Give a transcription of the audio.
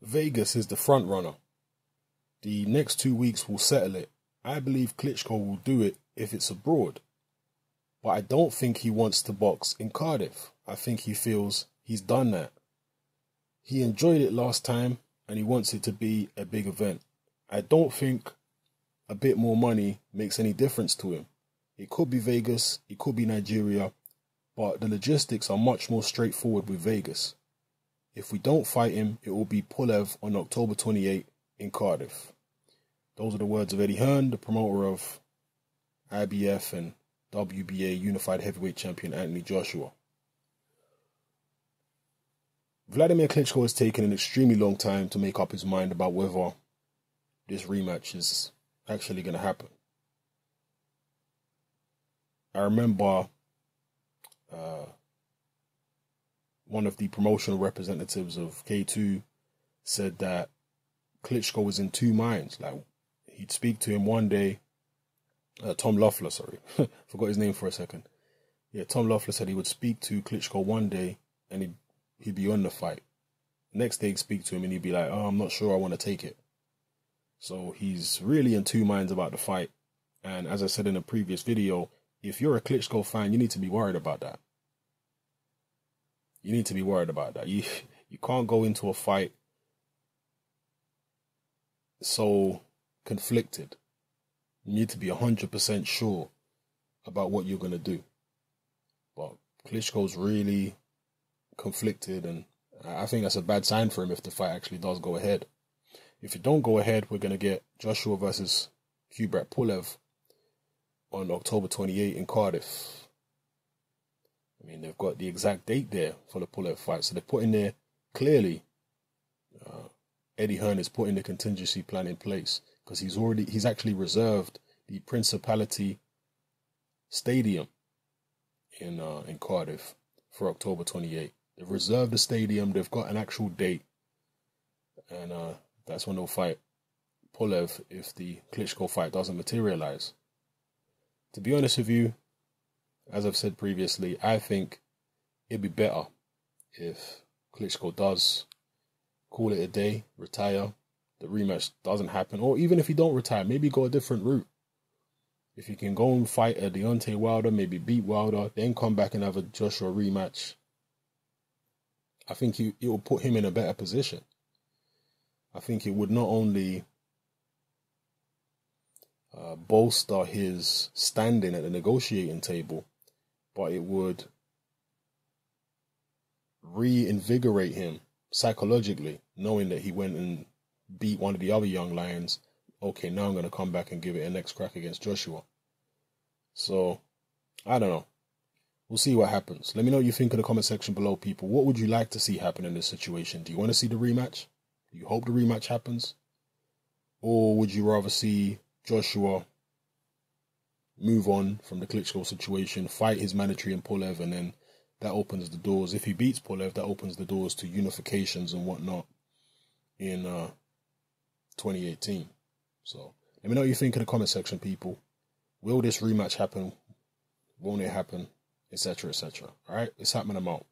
Vegas is the front runner. The next 2 weeks will settle it. I believe Klitschko will do it if it's abroad. But I don't think he wants to box in Cardiff. I think he feels he's done that. He enjoyed it last time and he wants it to be a big event. I don't think a bit more money makes any difference to him. It could be Vegas, it could be Nigeria, but the logistics are much more straightforward with Vegas. If we don't fight him, it will be Pulev on October 28 in Cardiff. Those are the words of Eddie Hearn, the promoter of IBF and WBA Unified Heavyweight Champion Anthony Joshua. Vladimir Klitschko has taken an extremely long time to make up his mind about whether this rematch is actually going to happen. I remember one of the promotional representatives of K2 said that Klitschko was in two minds. Like, he'd speak to him one day. Tom Loeffler, sorry. Forgot his name for a second. Yeah, Tom Loeffler said he would speak to Klitschko one day and he'd be on the fight. Next day he'd speak to him and he'd be like, oh, I'm not sure I want to take it. So he's really in two minds about the fight. And as I said in a previous video, if you're a Klitschko fan, you need to be worried about that. You need to be worried about that. You can't go into a fight so conflicted. You need to be 100% sure about what you're going to do. But Klitschko's really conflicted, and I think that's a bad sign for him if the fight actually does go ahead. If it don't go ahead, we're going to get Joshua versus Kubrat Pulev on October 28 in Cardiff. I mean, they've got the exact date there for the Pulev fight, so they're putting there clearly. Eddie Hearn is putting the contingency plan in place because he's actually reserved the Principality Stadium in Cardiff for October 28. They've reserved the stadium. They've got an actual date, and that's when they'll fight Pulev if the Klitschko fight doesn't materialize. To be honest with you, as I've said previously, I think it'd be better if Klitschko does call it a day, retire, the rematch doesn't happen, or even if he don't retire, maybe go a different route. If he can go and fight a Deontay Wilder, maybe beat Wilder, then come back and have a Joshua rematch, I think it will put him in a better position. I think it would not only bolster his standing at the negotiating table, but it would reinvigorate him psychologically, knowing that he went and beat one of the other young lions. Okay, now I'm going to come back and give it a next crack against Joshua. So, I don't know. We'll see what happens. Let me know what you think in the comment section below, people. What would you like to see happen in this situation? Do you want to see the rematch? Do you hope the rematch happens? Or would you rather see Joshua move on from the Klitschko situation, fight his mandatory in Pulev, and then that opens the doors. If he beats Pulev, that opens the doors to unifications and whatnot in 2018. So let me know what you think in the comment section, people. Will this rematch happen? Won't it happen? Etc. etc. All right, it's happening. I'm out.